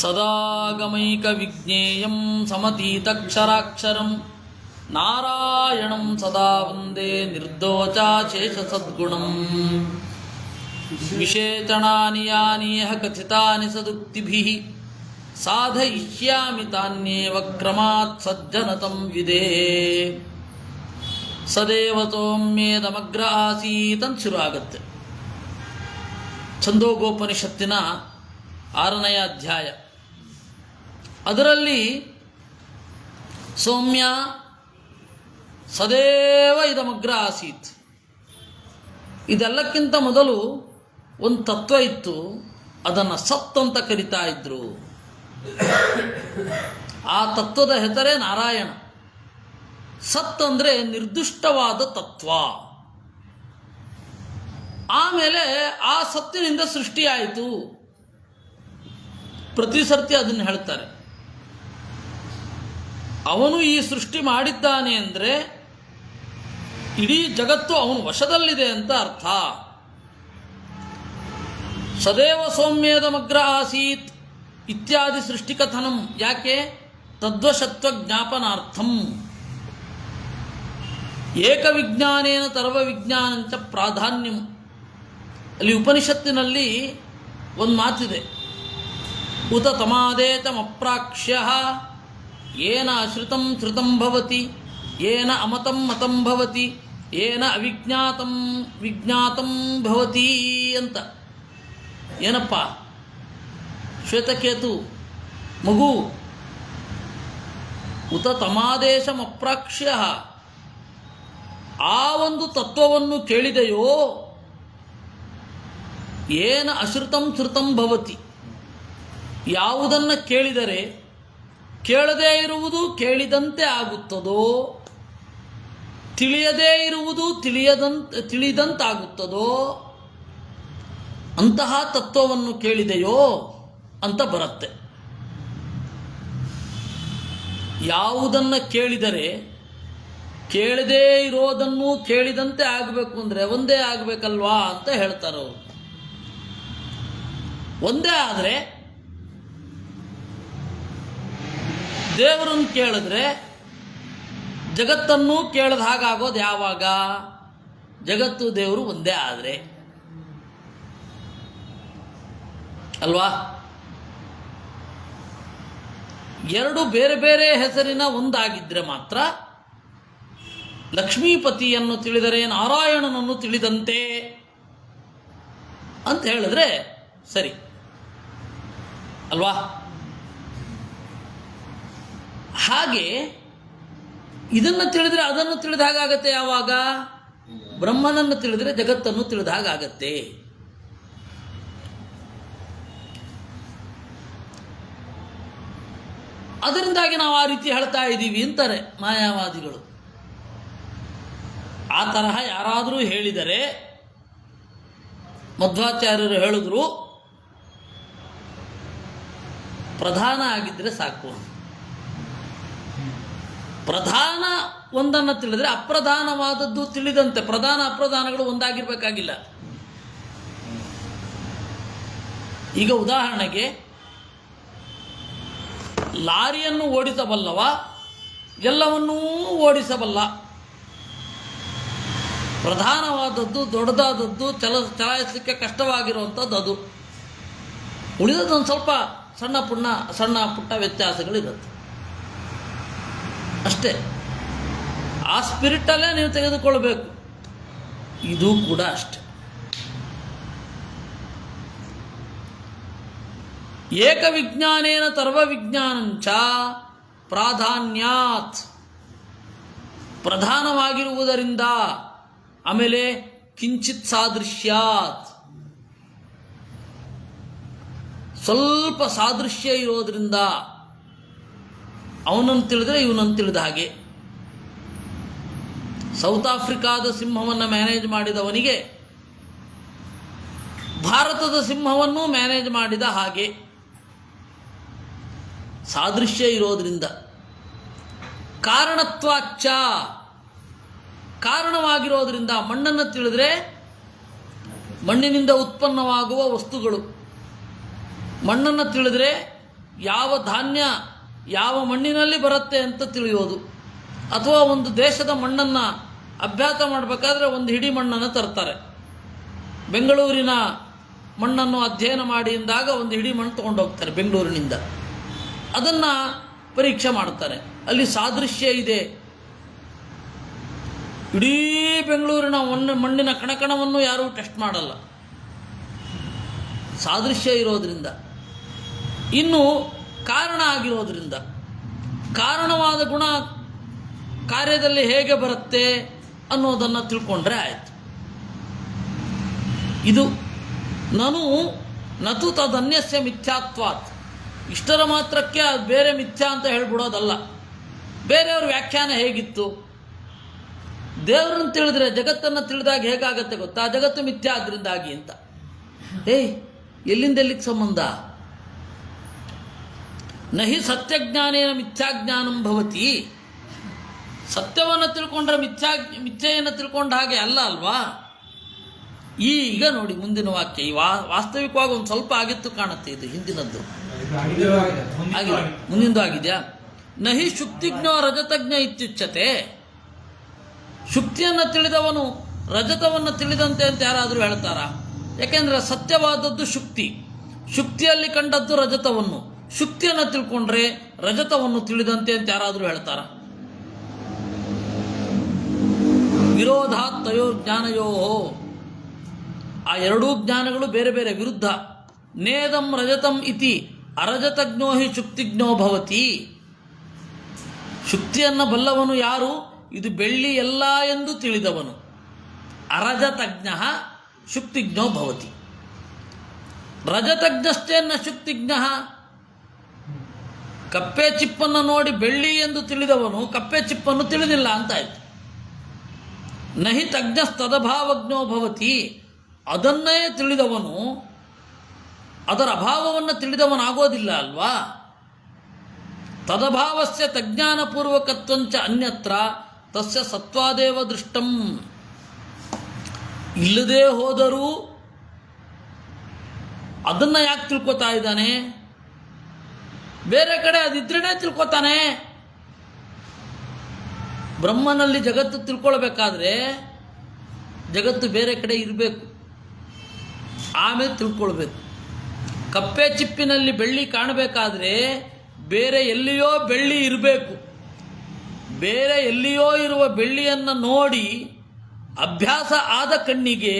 ಸದಾಗಮೈಕವಿಜ್ಞೇಯಂ ಸಮತೀತಕ್ಷರಾಕ್ಷರಂ ನಾರಾಯಣಂ ಸದಾ ವಂದೇ ನಿರ್ದೋಚಾಶೇಷಸದ್ಗುಣಂ ವಿಶೇಷಣಾನಿ ಯಾನಿಹ ಕಥಿತಾನಿ ಸದುಕ್ತಿಭಿಃ ಸಾಧಯಿಷ್ಯಾಮಿ ತಾನ್ಯೇವ ಕ್ರಮಾತ್ ಸಜ್ಜನತಂ ವಿದೇ ಸದೇವತೋಮ್ಯೇದಮಗ್ರ ಆಸೀತ್ ಅಂತ ಶುರು ಆಗುತ್ತೆ. ಛಂದೋಗೋಪನಿಷತ್ತಿನ 6ನೇ ಅಧ್ಯಾಯ. ಅದರಲ್ಲಿ ಸೌಮ್ಯ ಸದೇವ ಇದಮಗ್ರ ಆಸೀತ್, ಇದೆಲ್ಲಕ್ಕಿಂತ ಮೊದಲು ಒಂದು ತತ್ವ ಇತ್ತು, ಅದನ್ನು ಸತ್ ಅಂತ ಕರಿತಾ ಇದ್ರು. ಆ ತತ್ವದ ಹೆಸರೇ ನಾರಾಯಣ. ಸತ್ ಅಂದರೆ ನಿರ್ದಿಷ್ಟವಾದ ತತ್ವ. ಆಮೇಲೆ ಆ ಸತ್ತಿನಿಂದ ಸೃಷ್ಟಿಯಾಯಿತು. ಪ್ರತಿ ಸರ್ತಿ ಅದನ್ನು ಹೇಳ್ತಾರೆ. ಅವನು ಈ ಸೃಷ್ಟಿ ಮಾಡಿದ್ದಾನೆ ಅಂದರೆ ಇಡೀ ಜಗತ್ತು ಅವನು ವಶದಲ್ಲಿದೆ ಅಂತ ಅರ್ಥ. ಸದೇವ ಸೌಮ್ಯೇದಮಗ್ರ ಆಸೀತ್ ಇತ್ಯಾದಿ ಸೃಷ್ಟಿಕಥನಂ ಯಾಕೆ? ತದ್ವಶತ್ವ ಜ್ಞಾಪನಾರ್ಥಂ. ಏಕವಿಜ್ಞಾನೇನ ಸರ್ವವಿಜ್ಞಾನಂಚ ಪ್ರಾಧಾನ್ಯಂ. ಅಲ್ಲಿ ಉಪನಿಷತ್ತಿನಲ್ಲಿ ಒಂದು ಮಾತಿದೆ, ಉತ ತಮಾದೇತಮಪ್ರಾಕ್ಷ್ಯ ಏನ ಅಶ್ರುತಂ ಶ್ರುತಂ ಭವತಿ ಏನ ಅಮತಂ ಮತಂ ಭವತಿ ಏನ ಅವಿಜ್ಞಾತಂ ವಿಜ್ಞಾತಂ ಭವತಿ ಅಂತ. ಏನಪ್ಪ ಶ್ವೇತಕೇತು ಮಗು, ಉತ ತಮಾದೇಶಮಪ್ರಾಕ್ಷ್ಯ, ಆ ಒಂದು ತತ್ವವನ್ನು ಕೇಳಿದೆಯೋ, ಏನ ಅಶ್ರುತಂ ಶ್ರುತಂ ಭವತಿ, ಯಾವುದನ್ನು ಕೇಳಿದರೆ ಕೇಳದೇ ಇರುವುದು ಕೇಳಿದಂತೆ ಆಗುತ್ತದೋ, ತಿಳಿಯದೇ ಇರುವುದು ತಿಳಿದಂತಾಗುತ್ತದೋ, ಅಂತಹ ತತ್ವವನ್ನು ಕೇಳಿದೆಯೋ ಅಂತ ಬರುತ್ತೆ. ಯಾವುದನ್ನು ಕೇಳಿದರೆ ಕೇಳದೇ ಇರೋದನ್ನು ಕೇಳಿದಂತೆ ಆಗಬೇಕು ಅಂದರೆ ಒಂದೇ ಆಗಬೇಕಲ್ವಾ ಅಂತ ಹೇಳ್ತಾರವರು. ಒಂದೇ ಆದರೆ ದೇವರನ್ನು ಕೇಳಿದ್ರೆ ಜಗತ್ತನ್ನು ಕೇಳದ ಹಾಗಾಗೋದು ಯಾವಾಗ? ಜಗತ್ತು ದೇವರು ಒಂದೇ ಆದರೆ ಅಲ್ವಾ? ಎರಡು ಬೇರೆ ಬೇರೆ ಹೆಸರಿನ ಒಂದಾಗಿದ್ದರೆ ಮಾತ್ರ ಲಕ್ಷ್ಮೀಪತಿಯನ್ನು ತಿಳಿದರೆ ನಾರಾಯಣನನ್ನು ತಿಳಿದಂತೆ ಅಂತ ಹೇಳಿದ್ರೆ ಸರಿ ಅಲ್ವಾ? ಹಾಗೆ ಇದನ್ನು ತಿಳಿದರೆ ಅದನ್ನು ತಿಳಿದ ಹಾಗಾಗತ್ತೆ ಯಾವಾಗ? ಬ್ರಹ್ಮನನ್ನು ತಿಳಿದರೆ ಜಗತ್ತನ್ನು ತಿಳಿದ ಹಾಗಾಗತ್ತೆ. ಅದರಿಂದಾಗಿ ನಾವು ಆ ರೀತಿ ಹೇಳ್ತಾ ಇದ್ದೀವಿ ಅಂತಾರೆ ಮಾಯಾವಾದಿಗಳು. ಆ ತರಹ ಯಾರಾದರೂ ಹೇಳಿದರೆ, ಮಧ್ವಾಚಾರ್ಯರು ಹೇಳಿದ್ರು, ಪ್ರಧಾನ ಆಗಿದ್ದರೆ ಸಾಕು. ಪ್ರಧಾನ ಒಂದನ್ನು ತಿಳಿದರೆ ಅಪ್ರಧಾನವಾದದ್ದು ತಿಳಿದಂತೆ. ಪ್ರಧಾನ ಅಪ್ರಧಾನಗಳು ಒಂದಾಗಿರ್ಬೇಕಾಗಿಲ್ಲ. ಈಗ ಉದಾಹರಣೆಗೆ ಲಾರಿಯನ್ನು ಓಡಿಸಬಲ್ಲವ ಎಲ್ಲವನ್ನೂ ಓಡಿಸಬಲ್ಲ. ಪ್ರಧಾನವಾದದ್ದು ದೊಡ್ಡದಾದದ್ದು ಚಲಾಯಿಸಲಿಕ್ಕೆ ಕಷ್ಟವಾಗಿರುವಂಥದ್ದು ಅದು. ಉಳಿದದೊಂದು ಸ್ವಲ್ಪ ಸಣ್ಣ ಪುಟ್ಟ ವ್ಯತ್ಯಾಸಗಳಿರುತ್ತೆ ಅಷ್ಟೇ. ಆ ಸ್ಪಿರಿಟಲ್ಲೇ ನೀವು ತೆಗೆದುಕೊಳ್ಬೇಕು. ಇದು ಕೂಡ ಅಷ್ಟೆ. ಏಕವಿಜ್ಞಾನೇನ ಸರ್ವವಿಜ್ಞಾನಂಚ ಪ್ರಾಧಾನ್ಯಾತ್, ಪ್ರಧಾನವಾಗಿರುವುದರಿಂದ. ಆಮೇಲೆ ಕಿಂಚಿತ್ ಸಾದೃಶ್ಯಾತ್, ಸ್ವಲ್ಪ ಸಾದೃಶ್ಯ ಇರೋದ್ರಿಂದ ಅವನನ್ನು ತಿಳಿದ್ರೆ ಇವನನ್ನು ತಿಳಿದ ಹಾಗೆ. ಸೌತ್ ಆಫ್ರಿಕಾದ ಸಿಂಹವನ್ನು ಮ್ಯಾನೇಜ್ ಮಾಡಿದವನಿಗೆ ಭಾರತದ ಸಿಂಹವನ್ನು ಮ್ಯಾನೇಜ್ ಮಾಡಿದ ಹಾಗೆ. ಸಾದೃಶ್ಯ ಇರೋದ್ರಿಂದ. ಕಾರಣತ್ವಾಚ್ಚ, ಕಾರಣವಾಗಿರೋದ್ರಿಂದ. ಮಣ್ಣನ್ನು ತಿಳಿದ್ರೆ ಮಣ್ಣಿನಿಂದ ಉತ್ಪನ್ನವಾಗುವ ವಸ್ತುಗಳು, ಮಣ್ಣನ್ನು ತಿಳಿದ್ರೆ ಯಾವ ಧಾನ್ಯ ಯಾವ ಮಣ್ಣಿನಲ್ಲಿ ಬರುತ್ತೆ ಅಂತ ತಿಳಿಯೋದು. ಅಥವಾ ಒಂದು ದೇಶದ ಮಣ್ಣನ್ನು ಅಭ್ಯಾಸ ಮಾಡಬೇಕಾದ್ರೆ ಒಂದು ಹಿಡಿ ಮಣ್ಣನ್ನು ತರ್ತಾರೆ. ಬೆಂಗಳೂರಿನ ಮಣ್ಣನ್ನು ಅಧ್ಯಯನ ಮಾಡಿ ಎಂದಾಗ ಒಂದು ಹಿಡಿ ಮಣ್ಣು ತೊಗೊಂಡೋಗ್ತಾರೆ ಬೆಂಗಳೂರಿನಿಂದ. ಅದನ್ನು ಪರೀಕ್ಷೆ ಮಾಡ್ತಾರೆ. ಅಲ್ಲಿ ಸಾದೃಶ್ಯ ಇದೆ. ಇಡೀ ಬೆಂಗಳೂರಿನ ಮಣ್ಣಿನ ಕಣಕಣವನ್ನು ಯಾರೂ ಟೆಸ್ಟ್ ಮಾಡಲ್ಲ, ಸಾದೃಶ್ಯ ಇರೋದರಿಂದ. ಇನ್ನು ಕಾರಣ ಆಗಿರೋದ್ರಿಂದ ಕಾರಣವಾದ ಗುಣ ಕಾರ್ಯದಲ್ಲಿ ಹೇಗೆ ಬರುತ್ತೆ ಅನ್ನೋದನ್ನು ತಿಳ್ಕೊಂಡ್ರೆ ಆಯಿತು. ಇದು ನತು ತದನ್ಯಸ್ಯ ಮಿಥ್ಯಾತ್ವಾತ್. ಇಷ್ಟರ ಮಾತ್ರಕ್ಕೆ ಅದು ಬೇರೆ ಮಿಥ್ಯಾ ಅಂತ ಹೇಳ್ಬಿಡೋದಲ್ಲ. ಬೇರೆಯವ್ರ ವ್ಯಾಖ್ಯಾನ ಹೇಗಿತ್ತು? ದೇವರನ್ನು ತಿಳಿದ್ರೆ ಜಗತ್ತನ್ನು ತಿಳಿದಾಗ ಹೇಗಾಗತ್ತೆ ಗೊತ್ತಾ? ಜಗತ್ತು ಮಿಥ್ಯಾ ಆದ್ರಿಂದಾಗಿ ಅಂತ. ಎಲ್ಲಿಂದ ಎಲ್ಲಿಗೆ ಸಂಬಂಧ? ನಹಿ ಸತ್ಯಜ್ಞಾನೇನ ಮಿಥ್ಯಾಜ್ಞಾನಂ ಭವತಿ. ಸತ್ಯವನ್ನು ತಿಳ್ಕೊಂಡ್ರೆ ಮಿಥ್ಯೆಯನ್ನು ತಿಳ್ಕೊಂಡ ಹಾಗೆ ಅಲ್ಲ ಅಲ್ವಾ? ಈಗ ನೋಡಿ ಮುಂದಿನ ವಾಕ್ಯ. ಈ ವಾಸ್ತವಿಕವಾಗಿ ಒಂದು ಸ್ವಲ್ಪ ಆಗಿತ್ತು ಕಾಣುತ್ತೆ. ಇದು ಹಿಂದಿನದ್ದು ಆಗಿದೆ, ಮುಂದಿಂದು ಆಗಿದೆಯಾ? ನಹಿ ಶುಕ್ತಿಜ್ಞೋ ರಜತಜ್ಞ ಇತ್ಯುಚ್ಯತೆ. ಶುಕ್ತಿಯನ್ನು ತಿಳಿದವನು ರಜತವನ್ನು ತಿಳಿದಂತೆ ಅಂತ ಯಾರಾದರೂ ಹೇಳ್ತಾರಾ? ಯಾಕೆಂದರೆ ಸತ್ಯವಾದದ್ದು ಶುಕ್ತಿ, ಶುಕ್ತಿಯಲ್ಲಿ ಕಂಡದ್ದು ರಜತವನ್ನು. ಶುಕ್ತಿಯನ್ನು ತಿಳ್ಕೊಂಡ್ರೆ ರಜತವನ್ನು ತಿಳಿದಂತೆ ಅಂತ ಯಾರಾದರೂ ಹೇಳ್ತಾರ? ವಿರೋಧಾತ್ ತಯೋರ್ ಜ್ಞಾನಯೋ. ಆ ಎರಡೂ ಜ್ಞಾನಗಳು ಬೇರೆ ಬೇರೆ, ವಿರುದ್ಧ. ನೇದಂ ರಜತಂ ಇತಿ ಅರಜತಜ್ಞೋ ಹಿ ಶುಕ್ತಿಜ್ಞೋ ಭವತಿ. ಶುಕ್ತಿಯನ್ನು ಬಲ್ಲವನು ಯಾರು? ಇದು ಬೆಳ್ಳಿ ಎಲ್ಲ ಎಂದು ತಿಳಿದವನು. ಅರಜತಜ್ಞ ಶುಕ್ತಿಜ್ಞೋ ಭವತಿ. ರಜತಜ್ಞಶ್ಚೇನ್ನ ಶುಕ್ತಿಜ್ಞ. ಕಪ್ಪೆ ಚಿಪ್ಪನ್ನು ನೋಡಿ ಬೆಳ್ಳಿ ಎಂದು ತಿಳಿದವನು ಕಪ್ಪೆ ಚಿಪ್ಪನ್ನು ತಿಳಿದಿಲ್ಲ ಅಂತಾಯ್ತು. ನಹಿ ತಜ್ಞಸ್ತದಭಾವಜ್ಞೋ ಭವತಿ. ಅದನ್ನೇ ತಿಳಿದವನು ಅದರ ಅಭಾವವನ್ನು ತಿಳಿದವನಾಗೋದಿಲ್ಲ ಅಲ್ವಾ? ತದಭಾವಸ್ಯ ತಜ್ಞಾನಪೂರ್ವಕತ್ವಂಚ ಅನ್ಯತ್ರ ತಸ್ಯ ಸತ್ವಾದೇವ ದೃಷ್ಟಂ. ಇಲ್ಲದೆ ಹೋದರೂ ಅದನ್ನು ಯಾಕೆ ತಿಳ್ಕೊತಾ ಇದ್ದಾನೆ? ಬೇರೆ ಕಡೆ ಅದಿದ್ರೇ ತಿಳ್ಕೊತಾನೆ. ಬ್ರಹ್ಮನಲ್ಲಿ ಜಗತ್ತು ತಿಳ್ಕೊಳ್ಬೇಕಾದ್ರೆ ಜಗತ್ತು ಬೇರೆ ಕಡೆ ಇರಬೇಕು, ಆಮೇಲೆ ತಿಳ್ಕೊಳ್ಬೇಕು. ಕಪ್ಪೆ ಚಿಪ್ಪಿನಲ್ಲಿ ಬೆಳ್ಳಿ ಕಾಣಬೇಕಾದ್ರೆ ಬೇರೆ ಎಲ್ಲಿಯೋ ಬೆಳ್ಳಿ ಇರಬೇಕು. ಬೇರೆ ಎಲ್ಲಿಯೋ ಇರುವ ಬೆಳ್ಳಿಯನ್ನು ನೋಡಿ ಅಭ್ಯಾಸ ಆದ ಕಣ್ಣಿಗೆ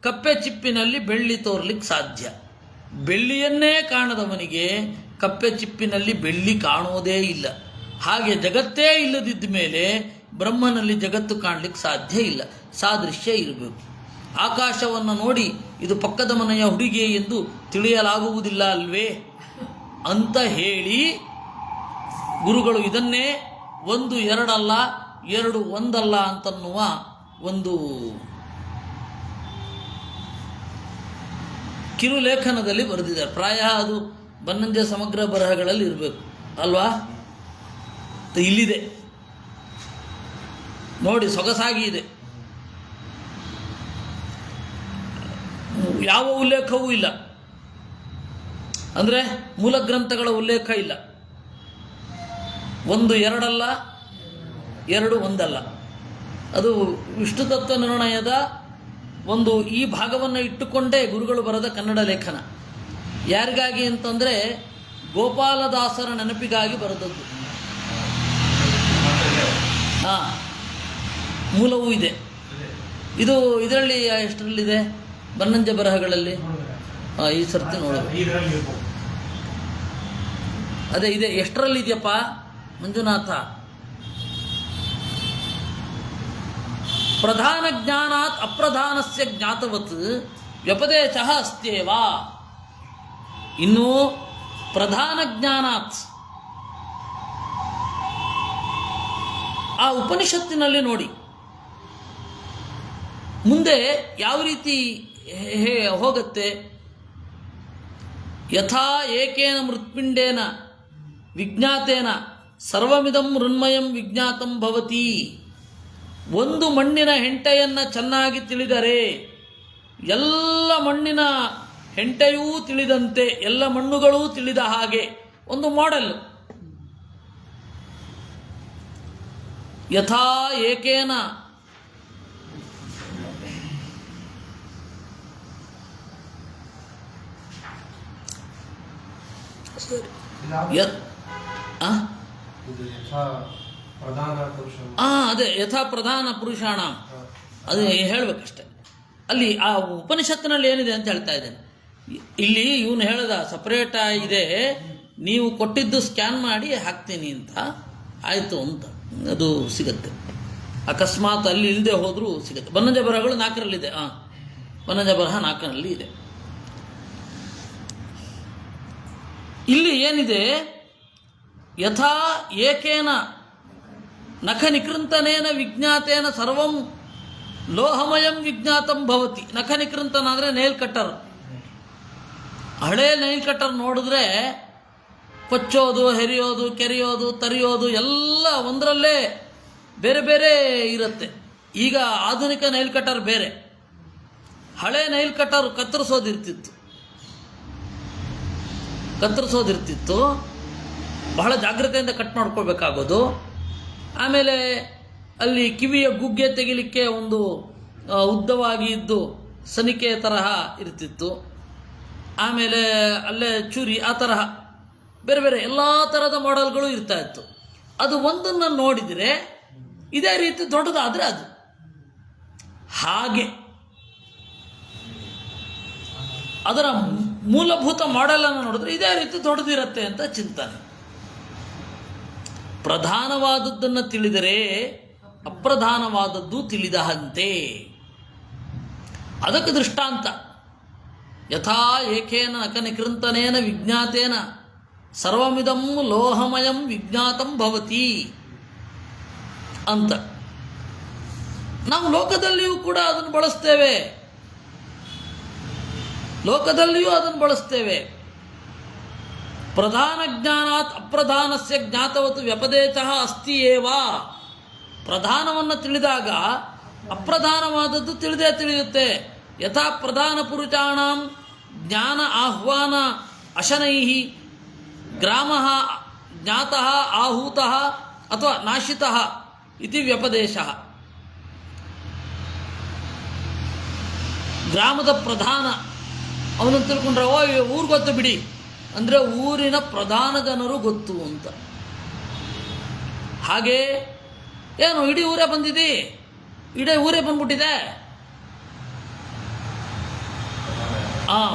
ಕಪ್ಪೆ ಚಿಪ್ಪಿನಲ್ಲಿ ಬೆಳ್ಳಿ ತೋರ್ಲಿಕ್ಕೆ ಸಾಧ್ಯ. ಬೆಳ್ಳಿಯನ್ನೇ ಕಾಣದವನಿಗೆ ಕಪ್ಪೆ ಚಿಪ್ಪಿನಲ್ಲಿ ಬೆಳ್ಳಿ ಕಾಣೋದೇ ಇಲ್ಲ. ಹಾಗೆ ಜಗತ್ತೇ ಇಲ್ಲದಿದ್ದ ಮೇಲೆ ಬ್ರಹ್ಮನಲ್ಲಿ ಜಗತ್ತು ಕಾಣಲಿಕ್ಕೆ ಸಾಧ್ಯ ಇಲ್ಲ. ಸಾದೃಶ್ಯ ಇರಬೇಕು. ಆಕಾಶವನ್ನು ನೋಡಿ ಇದು ಪಕ್ಕದ ಮನೆಯ ಹುಡುಗಿ ಎಂದು ತಿಳಿಯಲಾಗುವುದಿಲ್ಲ ಅಲ್ವೇ ಅಂತ ಹೇಳಿ ಗುರುಗಳು ಇದನ್ನೇ ಒಂದು ಎರಡಲ್ಲ, ಎರಡು ಒಂದಲ್ಲ ಅಂತನ್ನುವ ಒಂದು ಕಿರುಲೇಖನದಲ್ಲಿ ಬರೆದಿದ್ದಾರೆ. ಪ್ರಾಯ ಅದು ಬನ್ನಂಜೆ ಸಮಗ್ರ ಬರಹಗಳಲ್ಲಿ ಇರಬೇಕು ಅಲ್ವಾ? ಇಲ್ಲಿದೆ ನೋಡಿ, ಸೊಗಸಾಗಿ ಇದೆ. ಯಾವ ಉಲ್ಲೇಖವೂ ಇಲ್ಲ, ಅಂದರೆ ಮೂಲ ಗ್ರಂಥಗಳ ಉಲ್ಲೇಖ ಇಲ್ಲ. ಒಂದು ಎರಡಲ್ಲ, ಎರಡು ಒಂದಲ್ಲ. ಅದು ವಿಷ್ಣು ತತ್ವ ನಿರ್ಣಯದ ಒಂದು ಈ ಭಾಗವನ್ನು ಇಟ್ಟುಕೊಂಡೇ ಗುರುಗಳು ಬರೆದ ಕನ್ನಡ ಲೇಖನ. ಯಾರಿಗಾಗಿ ಅಂತಂದರೆ ಗೋಪಾಲದಾಸರ ನೆನಪಿಗಾಗಿ ಬರೆದದ್ದು. ಮೂಲವೂ ಇದೆ. ಇದು ಇದರಲ್ಲಿ ಎಷ್ಟರಲ್ಲಿದೆ? ಬನ್ನಂಜ ಬರಹಗಳಲ್ಲಿ ಈ ಸರ್ತಿ ನೋಡೋದು. ಅದೇ ಇದೆ. ಎಷ್ಟರಲ್ಲಿದೆಯಪ್ಪ ಮಂಜುನಾಥ? ಪ್ರಧಾನ ಜ್ಞಾನಾತ್ ಅಪ್ರಧಾನಸ್ಯ ಜ್ಞಾತವತ್ ವ್ಯಪದೇಶ ಅಸ್ತ್ಯೇವ. ಇನ್ನು ಪ್ರಧಾನ ಜ್ಞಾನಾತ್ ಆ ಉಪನಿಷತ್ತಿನಲ್ಲಿ ನೋಡಿ ಮುಂದೆ ಯಾವ ರೀತಿ ಹೋಗುತ್ತೆ. ಯಥಾ ಏಕೇನ ಮೃತ್ಪಿಂಡೇನ ವಿಜ್ಞಾತೇನ ಸರ್ವಮಿದಂ ಮೃನ್ಮಯಂ ವಿಜ್ಞಾತಂ ಭವತಿ. ಒಂದು ಮಣ್ಣಿನ ಹೆಂಟೆಯನ್ನು ಚೆನ್ನಾಗಿ ತಿಳಿದರೆ ಎಲ್ಲ ಮಣ್ಣಿನ ಹೆಂಟೆಯೂ ತಿಳಿದಂತೆ, ಎಲ್ಲ ಮಣ್ಣುಗಳೂ ತಿಳಿದ ಹಾಗೆ ಒಂದು ಮಾಡೆಲ್. ಯಥಾ ಏಕೇನ ಅದೇ ಯಥಾ ಪ್ರಧಾನ ಪುರುಷಾಣ, ಅದು ಹೇಳಬೇಕಷ್ಟೆ. ಅಲ್ಲಿ ಆ ಉಪನಿಷತ್ತಿನಲ್ಲಿ ಏನಿದೆ ಅಂತ ಹೇಳ್ತಾ ಇದ್ದೇನೆ. ಇಲ್ಲಿ ಇವನು ಹೇಳ್ದ ಸಪರೇಟ್ ಇದೆ, ನೀವು ಕೊಟ್ಟಿದ್ದು ಸ್ಕ್ಯಾನ್ ಮಾಡಿ ಹಾಕ್ತೀನಿ ಅಂತ, ಆಯಿತು ಅಂತ ಅದು ಸಿಗುತ್ತೆ. ಅಕಸ್ಮಾತ್ ಅಲ್ಲಿ ಇಲ್ಲದೆ ಹೋದರೂ ಸಿಗುತ್ತೆ. ಬನ್ನಂಜ ಬರಹಗಳು 4ರಲ್ಲಿದೆ. ಬನ್ನಂಜ ಬರಹ 4ರಲ್ಲಿ ಇದೆ. ಇಲ್ಲಿ ಏನಿದೆ, ಯಥಾ ಏಕೇನ ನಖ ನಿಕೃಂತನೇನ ವಿಜ್ಞಾತೇನ ಸರ್ವಂ ಲೋಹಮಯಂ ವಿಜ್ಞಾತಂ ಭವತಿ. ನಖ ನಿಕೃಂತನ ಅಂದರೆ ನೈಲ್ ಕಟ್ಟರ್. ಹಳೇ ನೈಲ್ ಕಟ್ಟರ್ ನೋಡಿದ್ರೆ ಕೊಚ್ಚೋದು, ಹೆರಿಯೋದು, ಕೆರೆಯೋದು, ತರಿಯೋದು ಎಲ್ಲ ಒಂದರಲ್ಲೇ ಬೇರೆ ಬೇರೆ ಇರುತ್ತೆ. ಈಗ ಆಧುನಿಕ ನೈಲ್ ಕಟ್ಟರ್ ಬೇರೆ. ಹಳೆ ನೈಲ್ ಕಟ್ಟರ್ ಕತ್ತರಿಸೋದಿರ್ತಿತ್ತು, ಬಹಳ ಜಾಗ್ರತೆಯಿಂದ ಕಟ್ ಮಾಡ್ಕೊಳ್ಬೇಕಾಗೋದು. ಆಮೇಲೆ ಅಲ್ಲಿ ಕಿವಿಯ ಗುಗ್ಗೆ ತೆಗಿಲಿಕ್ಕೆ ಒಂದು ಉದ್ದವಾಗಿ ಇದ್ದು ಸನಿಕೆ ತರಹ ಇರ್ತಿತ್ತು. ಆಮೇಲೆ ಅಲ್ಲೇ ಚೂರಿ, ಆ ತರಹ ಬೇರೆ ಬೇರೆ ಎಲ್ಲ ಥರದ ಮಾಡೆಲ್ಗಳು ಇರ್ತಾ ಇತ್ತು. ಅದು ಒಂದನ್ನು ನೋಡಿದರೆ ಇದೇ ರೀತಿ ದೊಡ್ಡದಾದರೆ ಅದು ಹಾಗೆ ಅದರ ಮೂಲಭೂತ ಮಾಡೆಲನ್ನು ನೋಡಿದ್ರೆ ಇದೇ ರೀತಿ ದೊಡ್ಡದಿರುತ್ತೆ ಅಂತ ಚಿಂತನೆ. ಪ್ರಧಾನವಾದದ್ದನ್ನು ತಿಳಿದರೆ ಅಪ್ರಧಾನವಾದದ್ದು ತಿಳಿದಹಂತೆ. ಅದಕ್ಕೆ ದೃಷ್ಟಾಂತ ಯಥಾ ಏಕೇನ ನಖನಿಕೃಂತನೇನ ವಿಜ್ಞಾತೇನ ಸರ್ವಮಿದಂ ಲೋಹಮಯಂ ವಿಜ್ಞಾತಂ ಭವತಿ ಅಂತ. ನಾವು ಲೋಕದಲ್ಲಿಯೂ ಕೂಡ ಅದನ್ನು ಬಳಸ್ತೇವೆ. ಪ್ರಧಾನ ಜ್ಞಾನಾತ್ ಅಪ್ರಧಾನಸ್ಯ ಜ್ಞಾತವತ್ತು ವ್ಯಪದೇಶಃ ಅಸ್ತಿ ಏವ. ಪ್ರಧಾನವನ್ನು ತಿಳಿದಾಗ ಅಪ್ರಧಾನವಾದದ್ದು ತಿಳಿಯುತ್ತೆ. ಯಥಾ ಪ್ರಧಾನ ಪುರುಷಾಣಾಂ ಜ್ಞಾನ ಆಹ್ವಾನ ಅಶನೈಃ ಗ್ರಾಮಃ ಜ್ಞಾತಃ ಆಹೂತಃ ಅಥವಾ ನಾಶಿತಃ ಇತಿ ವ್ಯಪದೇಶಃ. ಗ್ರಾಮದ ಪ್ರಧಾನ ಅವನನ್ನು ತಿಳ್ಕೊಂಡ್ರೆ ಊರು ಗೊತ್ತು ಬಿಡಿ ಅಂದರೆ ಊರಿನ ಪ್ರಧಾನ ಜನರು ಗೊತ್ತು ಅಂತ. ಹಾಗೆ ಏನು ಇಡೀ ಊರೇ ಬಂದ್ಬಿಟ್ಟಿದೆ.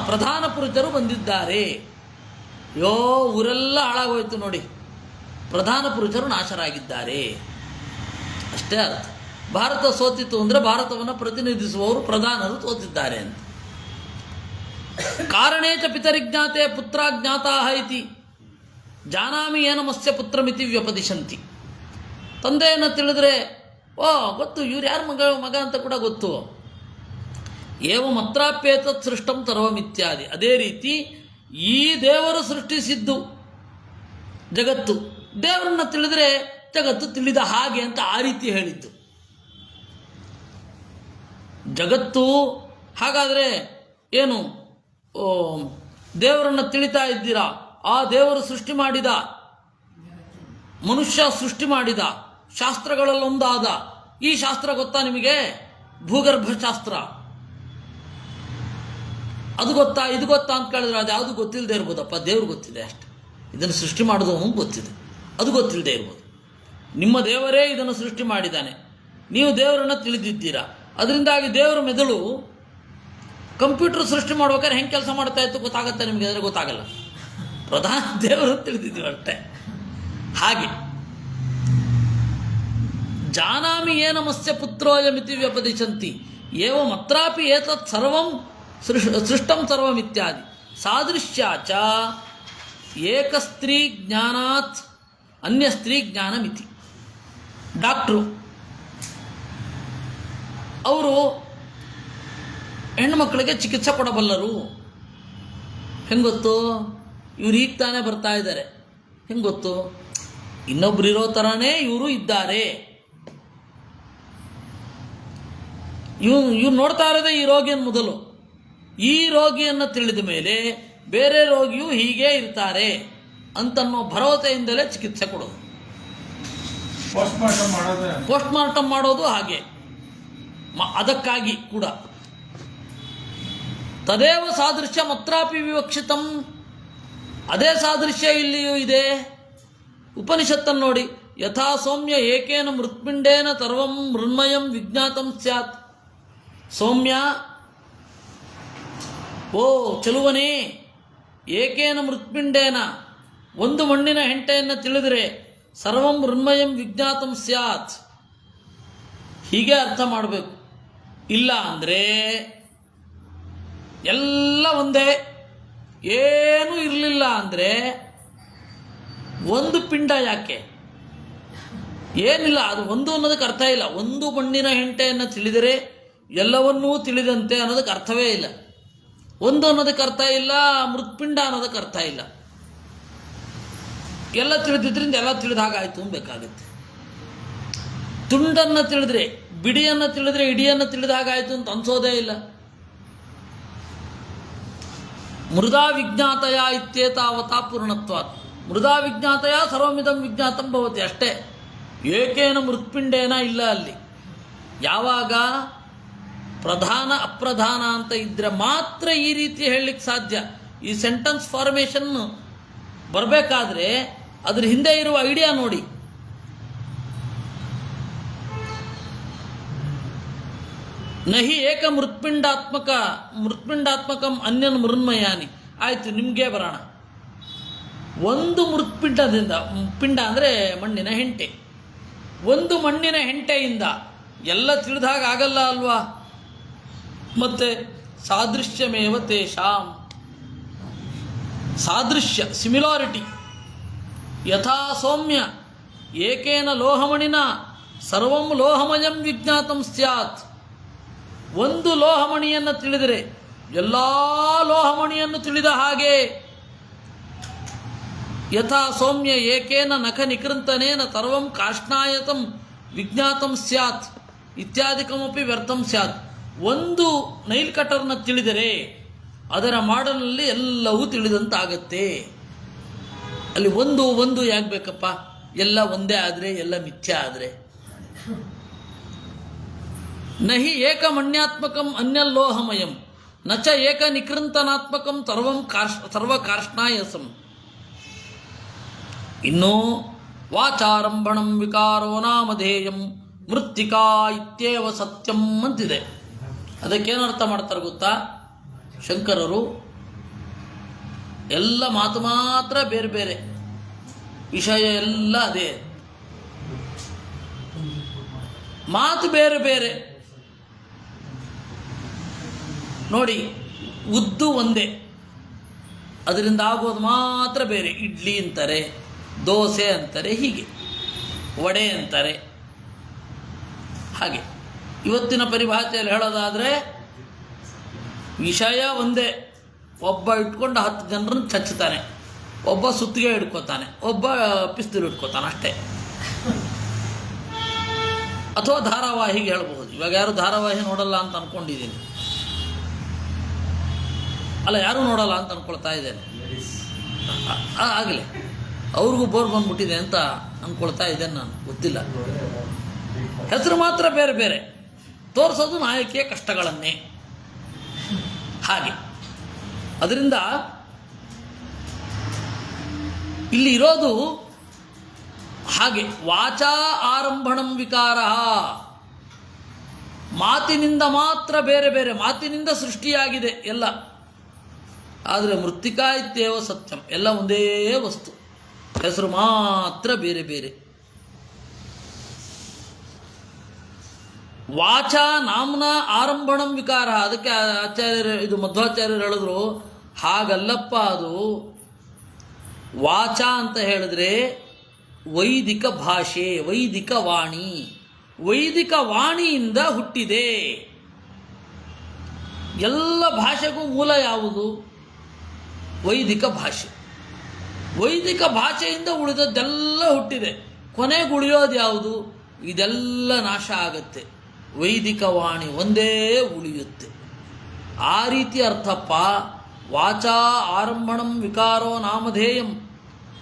ಪ್ರಧಾನ ಪುರುಷರು ಬಂದಿದ್ದಾರೆ. ಊರೆಲ್ಲ ಹಾಳಾಗೋಯ್ತು ನೋಡಿ, ಪ್ರಧಾನ ಪುರುಷರು ನಾಶರಾಗಿದ್ದಾರೆ ಅಷ್ಟೇ ಅರ್ಥ. ಭಾರತ ಸೋತಿತ್ತು ಅಂದರೆ ಭಾರತವನ್ನು ಪ್ರತಿನಿಧಿಸುವವರು ಪ್ರಧಾನರು ಸೋತಿದ್ದಾರೆ ಅಂತ. ಕಾರಣೇಚ ಪಿತರಿಜ್ಞಾತೆ ಪುತ್ರಾಜ್ಞಾತಾಃ ಇತಿ ಜಾನಾಮಿ ಏನಮಸ್ಯ ಪುತ್ರಮಿತಿ ವ್ಯಪದಿಶಂತಿ. ತಂದೆಯನ್ನು ತಿಳಿದ್ರೆ ಗೊತ್ತು ಇವ್ರು ಯಾರ ಮಗ ಅಂತ ಕೂಡ ಗೊತ್ತು. ಏವಮತ್ರಾಪ್ಯೇತತ್ ಸೃಷ್ಟಂ ಸರ್ವಮಿತ್ಯಾದಿ. ಅದೇ ರೀತಿ ಈ ದೇವರು ಸೃಷ್ಟಿಸಿದ್ದು ಜಗತ್ತು, ದೇವರನ್ನು ತಿಳಿದ್ರೆ ಜಗತ್ತು ತಿಳಿದ ಹಾಗೆ ಅಂತ ಆ ರೀತಿ ಹೇಳಿದ್ದು. ಜಗತ್ತು ಹಾಗಾದರೆ ಏನು ದೇವರನ್ನು ತಿಳಿತಾ ಇದ್ದೀರಾ? ಆ ದೇವರು ಸೃಷ್ಟಿ ಮಾಡಿದ, ಮನುಷ್ಯ ಸೃಷ್ಟಿ ಮಾಡಿದ ಶಾಸ್ತ್ರಗಳಲ್ಲೊಂದಾದ ಈ ಶಾಸ್ತ್ರ ಗೊತ್ತಾ ನಿಮಗೆ? ಭೂಗರ್ಭಶಾಸ್ತ್ರ. ಅದು ಗೊತ್ತಾ ಇದು ಗೊತ್ತಾ ಅಂತ ಕೇಳಿದ್ರೆ ಅದು ಯಾವುದು ಗೊತ್ತಿಲ್ಲದೆ ಇರ್ಬೋದಪ್ಪ. ದೇವ್ರು ಗೊತ್ತಿದೆ ಅಷ್ಟೆ. ಇದನ್ನು ಸೃಷ್ಟಿ ಮಾಡಿದವನು ಗೊತ್ತಿದೆ, ಅದು ಗೊತ್ತಿಲ್ಲದೆ ಇರ್ಬೋದು. ನಿಮ್ಮ ದೇವರೇ ಇದನ್ನು ಸೃಷ್ಟಿ ಮಾಡಿದ್ದಾನೆ, ನೀವು ದೇವರನ್ನು ತಿಳಿದಿದ್ದೀರಾ. ಅದರಿಂದಾಗಿ ದೇವರ ಮೆದುಳು ಕಂಪ್ಯೂಟರ್ ಸೃಷ್ಟಿ ಮಾಡ್ಬೇಕಾದ್ರೆ ಹೆಂಗೆ ಕೆಲಸ ಮಾಡ್ತಾ ಇತ್ತು ಗೊತ್ತಾಗತ್ತೆ ನಿಮಗೆ? ಅಂದರೆ ಗೊತ್ತಾಗಲ್ಲ. ಪ್ರಧಾನ ದೇವರು ತಿಳಿದಿದ್ದೀವಿ ಅಷ್ಟೇ. ಹಾಗೆ ಜಾನಾಮಿ ಏನಮಸ್ಯ ಪುತ್ರೋಯಮಿತಿ ವ್ಯಪದಿಶಂತಿ ಏವಮತ್ರಾಪಿ ಏತತ್ ಸರ್ವಂ ಸೃಷ್ಟಂ ಸರ್ವಮಿತ್ಯಾದಿ ಸಾದೃಶ್ಯಾಚ ಏಕಸ್ತ್ರೀ ಜ್ಞಾನಾತ್ ಅನ್ಯ ಸ್ತ್ರೀ ಜ್ಞಾನಮಿತಿ. ಡಾಕ್ಟ್ರು ಅವರು ಹೆಣ್ಣುಮಕ್ಕಳಿಗೆ ಚಿಕಿತ್ಸೆ ಕೊಡಬಲ್ಲರು. ಹೆಂಗೆ ಗೊತ್ತು? ಇವ್ರು ಈಗ ತಾನೇ ಬರ್ತಾ ಇದ್ದಾರೆ. ಹೆಂಗೆ ಗೊತ್ತು? ಇನ್ನೊಬ್ರು ಇರೋ ಥರನೇ ಇವರು ಇದ್ದಾರೆ. ಇವ್ರು ನೋಡ್ತಾ ಇರೋದೇ ಈ ರೋಗಿಯನ್ನು ಮೊದಲು. ಈ ರೋಗಿಯನ್ನು ತಿಳಿದ ಮೇಲೆ ಬೇರೆ ರೋಗಿಯು ಹೀಗೆ ಇರ್ತಾರೆ, ಅಂತನ್ನೋ ಭರವಸೆಯಿಂದಲೇ ಚಿಕಿತ್ಸೆ ಕೊಡೋದು. ಪೋಸ್ಟ್ ಮಾರ್ಟಮ್ ಮಾಡೋದು ಹಾಗೆ, ಅದಕ್ಕಾಗಿ ಕೂಡ ತದೇವ ಸಾದೃಶ್ಯ ಮತ್ರಾಪಿ ವಿವಕ್ಷಿತಂ, ಅದೇ ಸಾದೃಶ್ಯ ಇಲ್ಲಿಯೂ ಇದೆ. ಉಪನಿಷತ್ತನ್ನು ನೋಡಿ, ಯಥಾ ಸೌಮ್ಯ ಏಕೇನ ಮೃತ್ಪಿಂಡೇನ ಸರ್ವಂ ಮೃನ್ಮಯಂ ವಿಜ್ಞಾತಂ ಸ್ಯಾತ್. ಸೌಮ್ಯ, ಓ ಚಲುವನೇ, ಏಕೇನ ಮೃತ್ಪಿಂಡೇನ, ಒಂದು ಮಣ್ಣಿನ ಹೆಂಟೆಯನ್ನು ತಿಳಿದರೆ ಸರ್ವಂ ಮೃನ್ಮಯಂ ವಿಜ್ಞಾತಂ ಸ್ಯಾತ್, ಹೀಗೆ ಅರ್ಥ ಮಾಡಬೇಕು. ಇಲ್ಲ ಅಂದರೆ ಎಲ್ಲ ಒಂದೇ, ಏನೂ ಇರಲಿಲ್ಲ ಅಂದರೆ ಒಂದು ಪಿಂಡ ಯಾಕೆ, ಏನಿಲ್ಲ, ಅದು ಒಂದು ಅನ್ನೋದಕ್ಕೆ ಅರ್ಥ ಇಲ್ಲ. ಒಂದು ಮಣ್ಣಿನ ಹೆಂಟೆಯನ್ನು ತಿಳಿದರೆ ಎಲ್ಲವನ್ನೂ ತಿಳಿದಂತೆ ಅನ್ನೋದಕ್ಕೆ ಅರ್ಥವೇ ಇಲ್ಲ. ಒಂದು ಅನ್ನೋದಕ್ಕೆ ಅರ್ಥ ಇಲ್ಲ, ಮೃತ್ಪಿಂಡ ಅನ್ನೋದಕ್ಕೆ ಅರ್ಥ ಇಲ್ಲ. ಎಲ್ಲ ತಿಳಿದಿದ್ರಿಂದ ಎಲ್ಲ ತಿಳಿದ ಹಾಗಾಯಿತು ಅನ್ಬೇಕಾಗುತ್ತೆ. ತುಂಡನ್ನು ತಿಳಿದ್ರೆ, ಬಿಡಿಯನ್ನು ತಿಳಿದ್ರೆ ಇಡಿಯನ್ನು ತಿಳಿದ ಹಾಗಾಯಿತು ಅಂತ ಅನ್ಸೋದೇ ಇಲ್ಲ. ಮೃದಾ ವಿಜ್ಞಾತಯ ಇತ್ಯೇತಾವತಾ ಪೂರ್ಣತ್ವಾತ್. ಮೃದಾ ವಿಜ್ಞಾತಯ ಸರ್ವಮಿದಂ ವಿಜ್ಞಾತಂ ಭವತಿ, ಅಷ್ಟೇ. ಏಕೇನ ಮೃತ್ಪಿಂಡೇನ ಇಲ್ಲ ಅಲ್ಲಿ. ಯಾವಾಗ ಪ್ರಧಾನ ಅಪ್ರಧಾನ ಅಂತ ಇದ್ದರೆ ಮಾತ್ರ ಈ ರೀತಿ ಹೇಳಲಿಕ್ಕೆ ಸಾಧ್ಯ. ಈ ಸೆಂಟೆನ್ಸ್ ಫಾರ್ಮೇಷನ್ ಬರಬೇಕಾದ್ರೆ ಅದ್ರ ಹಿಂದೆ ಇರುವ ಐಡಿಯಾ ನೋಡಿ. ನಹಿ ಏಕ ಮೃತ್ಪಿಂಡಾತ್ಮಕಂ ಅನ್ಯನ್ ಮೃನ್ಮಯಾನಿ. ಆಯಿತು, ನಿಮಗೆ ಬರೋಣ. ಒಂದು ಮೃತ್ಪಿಂಡದಿಂದ, ಪಿಂಡ ಅಂದರೆ ಮಣ್ಣಿನ ಹೆಂಟೆ, ಒಂದು ಮಣ್ಣಿನ ಹೆಂಟೆಯಿಂದ ಎಲ್ಲ ತಿಳಿದಾಗ ಆಗಲ್ಲ ಅಲ್ವಾ? ಮತ್ತೆ ಸಾದೃಶ್ಯಮೇವ ತೇಷಾಂ, ಸಾದೃಶ್ಯ, ಸಿಮಿಲಾರಿಟಿ. ಯಥಾ ಸೌಮ್ಯ ಏಕೇನ ಲೋಹಮಣಿನ ಸರ್ವಂ ಲೋಹಮಯಂ ವಿಜ್ಞಾತಂ ಸ್ಯಾತ್. ಒಂದು ಲೋಹಮಣಿಯನ್ನು ತಿಳಿದರೆ ಎಲ್ಲ ಲೋಹಮಣಿಯನ್ನು ತಿಳಿದ ಹಾಗೆ. ಯಥಾ ಸೌಮ್ಯ ಏಕೇನ ನಖ ನಿಕೃಂತನೇನ ಸರ್ವಂ ಕಾಷ್ಣಾಯತಂ ವಿಜ್ಞಾತಂ ಸ್ಯಾತ್ ಇತ್ಯಾದಿಕಮಪಿ ವ್ಯರ್ಥಂ ಸ್ಯಾತ್. ಒಂದು ನೈಲ್ ಕಟರ್ನ ತಿಳಿದರೆ ಅದರ ಮಾಡಲ್ನಲ್ಲಿ ಎಲ್ಲವೂ ತಿಳಿದಂತಾಗತ್ತೆ. ಅಲ್ಲಿ ಒಂದು ಒಂದು ಯಾಕೆ ಬೇಕಪ್ಪ? ಎಲ್ಲ ಒಂದೇ ಆದರೆ, ಎಲ್ಲ ಮಿಥ್ಯ ಆದರೆ. ನಹಿ ಏಕಮಣ್ಯಾತ್ಮಕಂ ಅನ್ಯಲ್ಲೋಹಮಯಂ ನಚ ಏಕ ನಿಕೃಂತನಾತ್ಮಕಂ ಸರ್ವಕಾರ್ಷ್ಣಾಯಸಂ. ಇನ್ನು ವಾಚಾರಂಭಣಂ ವಿಕಾರೋ ನಾಮಧೇಯಂ ಮೃತ್ತಿಕಾ ಇತ್ಯೇವ ಸತ್ಯಂ ಅಂತಿದೆ. ಅದಕ್ಕೇನರ್ಥ ಮಾಡ್ತಾರೆ ಗೊತ್ತಾ? ಶಂಕರರು ಎಲ್ಲ ಮಾತು ಮಾತ್ರ ಬೇರೆ ಬೇರೆ, ವಿಷಯ ಎಲ್ಲ ಅದೇ, ಮಾತು ಬೇರೆ ಬೇರೆ. ನೋಡಿ, ಉದ್ದು ಒಂದೇ, ಅದರಿಂದ ಆಗೋದು ಮಾತ್ರ ಬೇರೆ. ಇಡ್ಲಿ ಅಂತಾರೆ, ದೋಸೆ ಅಂತಾರೆ, ಹೀಗೆ ವಡೆ ಅಂತಾರೆ. ಹಾಗೆ ಇವತ್ತಿನ ಪರಿಭಾಷೆಯಲ್ಲಿ ಹೇಳೋದಾದರೆ ವಿಷಯ ಒಂದೇ. ಒಬ್ಬ ಇಟ್ಕೊಂಡು 10 ಜನರನ್ನು ಚಚ್ಚುತ್ತಾನೆ, ಒಬ್ಬ ಸುತ್ತಿಗೆ ಹಿಡ್ಕೋತಾನೆ, ಒಬ್ಬ ಪಿಸ್ತೂಲ್ ಹಿಡ್ಕೋತಾನೆ, ಅಷ್ಟೇ. ಅಥವಾ ಧಾರಾವಾಹಿಗೆ ಹೇಳ್ಬೋದು. ಇವಾಗ ಯಾರು ಧಾರಾವಾಹಿ ನೋಡಲ್ಲ ಅಂತ ಅಂದ್ಕೊಂಡಿದ್ದೀನಿ, ಅಲ್ಲ ಯಾರೂ ನೋಡಲ್ಲ ಅಂತ ಅಂದ್ಕೊಳ್ತಾ ಇದ್ದೇನೆ. ಆಗಲಿ, ಅವ್ರಿಗೂ ಬೋರ್ ಬಂದ್ಬಿಟ್ಟಿದೆ ಅಂತ ಅಂದ್ಕೊಳ್ತಾ ಇದ್ದೇನೆ ನಾನು, ಗೊತ್ತಿಲ್ಲ. ಹೆಸರು ಮಾತ್ರ ಬೇರೆ ಬೇರೆ, ತೋರಿಸೋದು ನಾಯಕಿಯ ಕಷ್ಟಗಳನ್ನೇ. ಹಾಗೆ ಅದರಿಂದ ಇಲ್ಲಿ ಇರೋದು ಹಾಗೆ. ವಾಚಾ ಆರಂಭಣಂ ವಿಕಾರ, ಮಾತಿನಿಂದ ಮಾತ್ರ ಬೇರೆ ಬೇರೆ, ಮಾತಿನಿಂದ ಸೃಷ್ಟಿಯಾಗಿದೆ ಎಲ್ಲ. ಆದರೆ ಮೃತ್ತಿಕಾ ಇತ್ಯೇವ ಸತ್ಯಂ, ಎಲ್ಲ ಒಂದೇ ವಸ್ತು, ಹೆಸರು ಮಾತ್ರ ಬೇರೆ ಬೇರೆ. ವಾಚಾ ನಾಮ್ನ ಆರಂಭಣಂ ವಿಕಾರ. ಅದಕ್ಕೆ ಆಚಾರ್ಯರು, ಇದು ಮಧ್ವಾಚಾರ್ಯರು ಹೇಳಿದ್ರು, ಹಾಗಲ್ಲಪ್ಪ, ಅದು ವಾಚಾ ಅಂತ ಹೇಳಿದ್ರೆ ವೈದಿಕ ಭಾಷೆ, ವೈದಿಕ ವಾಣಿ, ವೈದಿಕ ವಾಣಿಯಿಂದ ಹುಟ್ಟಿದೆ. ಎಲ್ಲ ಭಾಷೆಗೂ ಮೂಲ ಯಾವುದು? ವೈದಿಕ ಭಾಷೆ. ವೈದಿಕ ಭಾಷೆಯಿಂದ ಉಳಿದದ್ದೆಲ್ಲ ಹುಟ್ಟಿದೆ. ಕೊನೆಗೆ ಉಳಿಯೋದು ಯಾವುದು? ಇದೆಲ್ಲ ನಾಶ ಆಗುತ್ತೆ, ವೈದಿಕ ವಾಣಿ ಒಂದೇ ಉಳಿಯುತ್ತೆ. ಆ ರೀತಿ ಅರ್ಥಪ್ಪ. ವಾಚಾ ಆರಂಭಣಂ ವಿಕಾರೋ ನಾಮಧೇಯಂ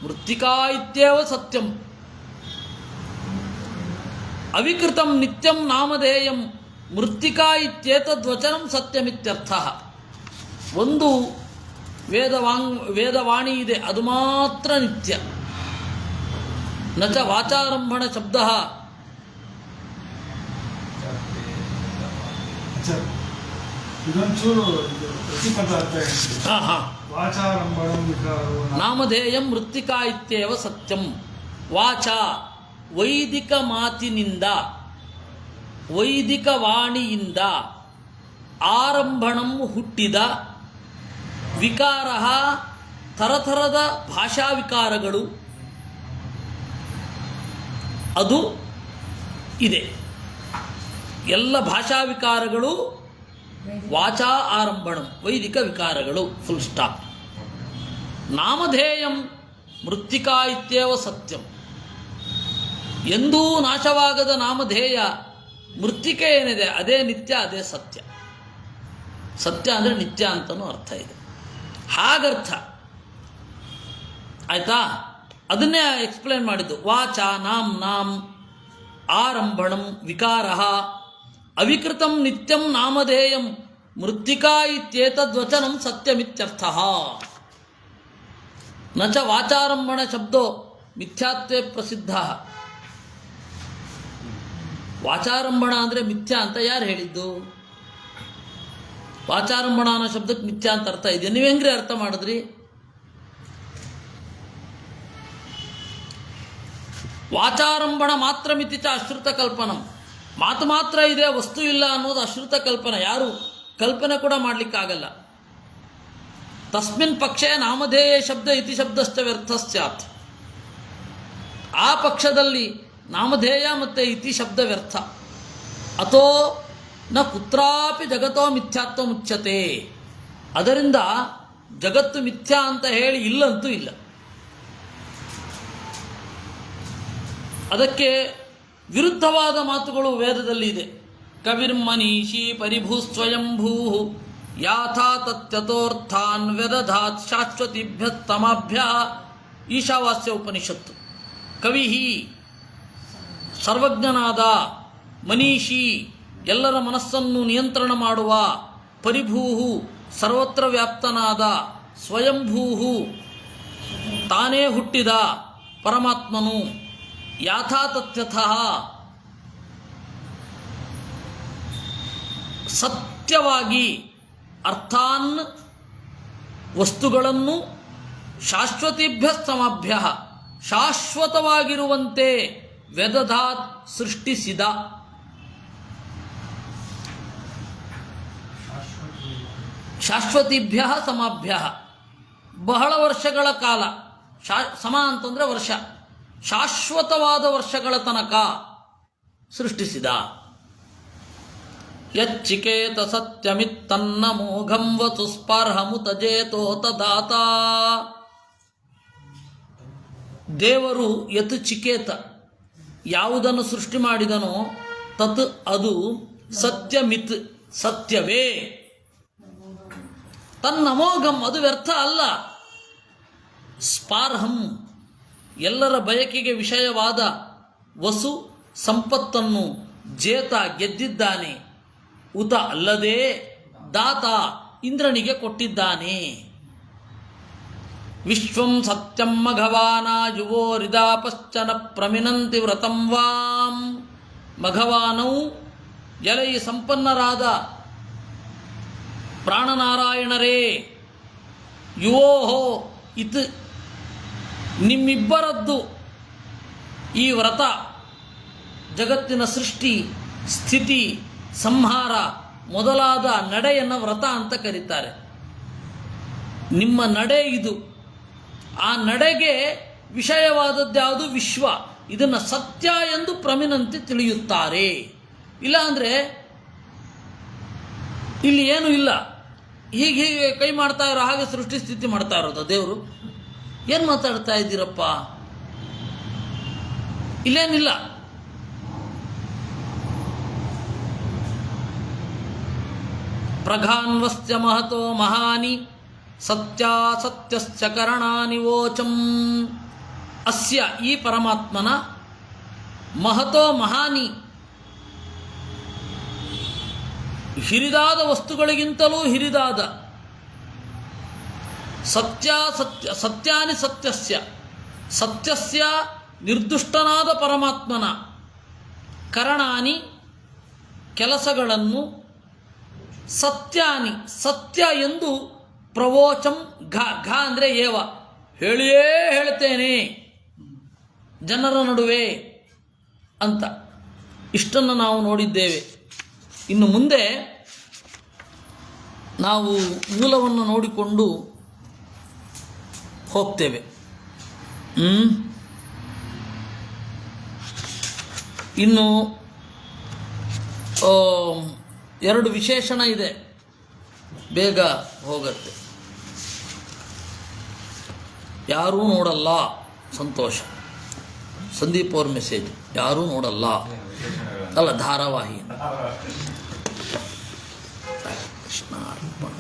ಮೃತ್ತಿಕಾ ಇತ್ಯೇವ ಸತ್ಯಂ ಅವಿಕೃತಂ ನಿತ್ಯಂ ನಾಮಧೇಯಂ ಮೃತ್ತಿಕಾ ಇತ್ಯೇತದ್ವಚನಂ ಸತ್ಯಮಿತ್ಯರ್ಥಃ. ಒಂದು ವೇದವಾಣಿ ಇದೆ, ಅದು ಮಾತ್ರ ನಿತ್ಯ. ನ ಚ ವಾಚಾರಂಭಣ ಶಬ್ದ ನಾಮಧೇಯಂ ಮೃತ್ತಿಕಾ ಇತ್ಯೇವ ಸತ್ಯಂ. ವಾಚ ವೈದಿಕ ಮಾತಿನಿಂದ, ವೈದಿಕ ವಾಣಿಯಿಂದ ಆರಂಭಣಂ ಹುಟ್ಟಿದ ವಿಕಾರ, ಥರಥರದ ಭಾಷಾ ವಿಕಾರಗಳು ಅದು ಇದೆ. ಎಲ್ಲ ಭಾಷಾ ವಿಕಾರಗಳು ವಾಚಾ ಆರಂಭಣಂ, ವೈದಿಕ ವಿಕಾರಗಳು, ಫುಲ್ ಸ್ಟಾಪ್. ನಾಮಧೇಯಂ ಮೃತ್ತಿಕಾ ಇತ್ಯೇವ ಸತ್ಯಂ. ಎಂದೂ ನಾಶವಾಗದ ನಾಮಧೇಯ ಮೃತ್ತಿಕೆ ಏನಿದೆ ಅದೇ ನಿತ್ಯ, ಅದೇ ಸತ್ಯ. ಸತ್ಯ ಅಂದರೆ ನಿತ್ಯ ಅಂತಲೂ ಅರ್ಥ ಇದೆ. ಹಾಗರ್ಥ ಆಯ್ತಾ? ಅದನ್ನೇ ಎಕ್ಸ್ಪ್ಲೇನ್ ಮಾಡಿದ್ದು. ವಾಚ ನಾಂ ಆರಂಭಣಂ ವಿಕಾರ ಅವಿಕೃತಂ ನಿತ್ಯಂ ನಾಮಧೇಯಂ ಮೃತ್ತಿಕಾ ಇತ್ಯೇತದ್ವಚನಂ ಸತ್ಯಮಿತ್ಯರ್ಥಃ. ನ ಚ ವಾಚಾರಂಭಣ ಶಬ್ದೋ ಮಿಥ್ಯಾತ್ವೇ ಪ್ರಸಿದ್ಧ. ವಾಚಾರಂಭಣ ಅಂದರೆ ಮಿಥ್ಯಾ ಅಂತ ಯಾರು ಹೇಳಿದ್ದು? ವಾಚಾರಂಭಣ ಅನ್ನೋ ಶಬ್ದಕ್ಕೆ ಮಿಥ್ಯಾ ಅಂತ ಅರ್ಥ ಇದೆ. ನೀವು ಹೆಂಗ್ರಿ ಅರ್ಥ ಮಾಡಿದ್ರಿ? ವಾಚಾರಂಭಣ ಮಾತ್ರ ಮಿತಿ ಚ ಅಶ್ರುತ ಕಲ್ಪನಂ. ಮಾತು ಮಾತ್ರ ಇದೆ, ವಸ್ತು ಇಲ್ಲ ಅನ್ನೋದು ಅಶ್ರುತ ಕಲ್ಪನೆ. ಯಾರು ಕಲ್ಪನೆ ಕೂಡ ಮಾಡಲಿಕ್ಕಾಗಲ್ಲ. ತಸ್ಮಿನ್ ಪಕ್ಷೆ ನಾಮಧೇಯ ಶಬ್ದ ಇತಿ ಶಬ್ದಶ್ಚ ವ್ಯರ್ಥ ಸ್ಯಾತ್. ಆ ಪಕ್ಷದಲ್ಲಿ ನಾಮಧೇಯ ಮತ್ತು ಇತಿ ಶಬ್ದ ವ್ಯರ್ಥ. ಅಥೋ ನ ಕುತ್ರಾಪಿ ಜಗತ್ತೋ ಮಿಥ್ಯಾತ್ವ ಮುಚ್ಯತೆ. ಅದರಿಂದ ಜಗತ್ತು ಮಿಥ್ಯಾ ಅಂತ ಹೇಳಿ ಇಲ್ಲಂತೂ ಇಲ್ಲ. ಅದಕ್ಕೆ ವಿರುದ್ಧವಾದ ಮಾತುಗಳು ವೇದದಲ್ಲಿ ಇದೆ. ಕವಿರ್ಮನೀಷಿ ಪರಿಭೂಸ್ವಯಂಭೂ ಯಾಥಾ ತತ್ಯಥೋರ್ಥಾನ್ ವ್ಯದಧಾತ್ ಶಾಶ್ವತಿಭ್ಯ ತಮಾಭ್ಯ. ಈಶಾವಾಸ್ಯ ಉಪನಿಷತ್ತು. ಕವಿ ಸರ್ವಜ್ಞನಾದ, ಮನೀಷಿ ಎಲ್ಲರ ಮನಸ್ಸನ್ನು ನಿಯಂತ್ರಣ ಮಾಡುವ, ಪರಿಭೂಹು ಸರ್ವತ್ರ ವ್ಯಾಪ್ತನಾದ, ಸ್ವಯಂಭೂಹು ತಾನೇ ಹುಟ್ಟಿದ ಪರಮಾತ್ಮನು, ಯಾಥಾತಥ್ಯತಃ ಸತ್ಯವಾಗಿ ಅರ್ಥಾನ್ ವಸ್ತುಗಳನ್ನು ಶಾಶ್ವತಿಭ್ಯ ಸಮಾಭ್ಯ ಶಾಶ್ವತವಾಗಿರುವಂತೆ ವ್ಯದಧಾತ್ ಸೃಷ್ಟಿಸಿದ. ಶಾಶ್ವತಿಭ್ಯ ಸಮಾಭ್ಯ ಬಹಳ ವರ್ಷಗಳ ಕಾಲ. ಸಮ ಅಂತಂದರೆ ವರ್ಷ. ಶಾಶ್ವತವಾದ ವರ್ಷಗಳ ತನಕ ಸೃಷ್ಟಿಸಿದ. ಯಚ್ಚಿಕೇತ ಸತ್ಯಮಿತ್ತನ್ನ ಮೋಘಂ ವಸು ಸ್ಪರ್ಹಮುತಜೇತೋ ತದಾತ. ದೇವರು ಯತ್ ಚಿಕೇತ ಯಾವುದನ್ನು ಸೃಷ್ಟಿ ಮಾಡಿದನೋ ತತ್ ಅದು ಸತ್ಯಮಿತ್ ಸತ್ಯವೇ. ತನ್ನಮೋಘಂ ಅದು ವ್ಯರ್ಥ ಅಲ್ಲ. ಸ್ಪಾರ್ಹಂ ಎಲ್ಲರ ಬಯಕೆಗೆ ವಿಷಯವಾದ ವಸು ಸಂಪತ್ತನ್ನು ಜೇತ ಗೆದ್ದಿದ್ದಾನೆ. ಉತ ಅಲ್ಲದೆ ದಾತ ಇಂದ್ರನಿಗೆ ಕೊಟ್ಟಿದ್ದಾನೆ. ವಿಶ್ವಂ ಸತ್ಯಂ ಮಘವಾನ ಯುವೋ ರಿದಾಪಶ್ಚನ ಪ್ರಮಿನಂತಿ ವ್ರತಂ ವಾಂ. ಮಘವಾನವು ಎಲೈ ಸಂಪನ್ನರಾದ ಪ್ರಾಣನಾರಾಯಣರೇ, ಯುವೋಹೋ ಇತ್ ನಿಮ್ಮಿಬ್ಬರದ್ದು ಈ ವ್ರತ, ಜಗತ್ತಿನ ಸೃಷ್ಟಿ ಸ್ಥಿತಿ ಸಂಹಾರ ಮೊದಲಾದ ನಡೆಯನ್ನು ವ್ರತ ಅಂತ ಕರೀತಾರೆ. ನಿಮ್ಮ ನಡೆ ಇದು. ಆ ನಡೆಗೆ ವಿಷಯವಾದದ್ಯಾವುದು? ವಿಶ್ವ. ಇದನ್ನು ಸತ್ಯ ಎಂದು ಪ್ರಮಿನಂತೆ ತಿಳಿಯುತ್ತಾರೆ. ಇಲ್ಲಾಂದರೆ ಇಲ್ಲಿ ಏನೂ ಇಲ್ಲ. ಹೀಗೆ ಕೈ ಮಾಡ್ತಾ ಇರೋ ಹಾಗೆ ಸೃಷ್ಟಿ ಸ್ಥಿತಿ ಮಾಡ್ತಾ ಇರೋದು ದೇವರು. ಏನು ಮಾತಾಡ್ತಾ ಇದ್ದೀರಪ್ಪ? ಇಲ್ಲೇನಿಲ್ಲ. ಪ್ರಘಾನ್ವಸ್ಯ ಮಹತೋ ಮಹಾನಿ ಸತ್ಯಾಸತ್ಯಶ್ಚ ಕರಣಾನಿ ವೋಚಂ. ಅಸ್ಯ ಈ ಪರಮಾತ್ಮನ ಮಹತೋ ಮಹಾನಿ ಹಿರಿದಾದ ವಸ್ತುಗಳಿಗಿಂತಲೂ ಹಿರಿದಾದ ಸತ್ಯಾನಿ ಸತ್ಯಸ್ಯ ನಿರ್ದುಷ್ಟನಾದ ಪರಮಾತ್ಮನ ಕರಣಾನಿ ಕೆಲಸಗಳನ್ನು ಸತ್ಯ ಎಂದು ಪ್ರವೋಚಂ ಘ ಅಂದರೆ ಏವ ಹೇಳಿಯೇ ಹೇಳ್ತೇನೆ ಜನರ ನಡುವೆ ಅಂತ. ಇಷ್ಟನ್ನು ನಾವು ನೋಡಿದ್ದೇವೆ. ಇನ್ನು ಮುಂದೆ ನಾವು ಮೂಲವನ್ನು ನೋಡಿಕೊಂಡು ಹೋಗ್ತೇವೆ. ಇನ್ನು ಎರಡು ವಿಶೇಷಣ ಇದೆ, ಬೇಗ ಹೋಗುತ್ತೆ. ಯಾರೂ ನೋಡಲ್ಲ, ಸಂತೋಷ. ಸಂದೀಪ್ ಅವ್ರ ಮೆಸೇಜ್, ಯಾರೂ ನೋಡಲ್ಲ ಅಲ್ಲ, ಧಾರಾವಾಹಿ. ಕೃಷ್ಣ ಅರ್ಪಣ.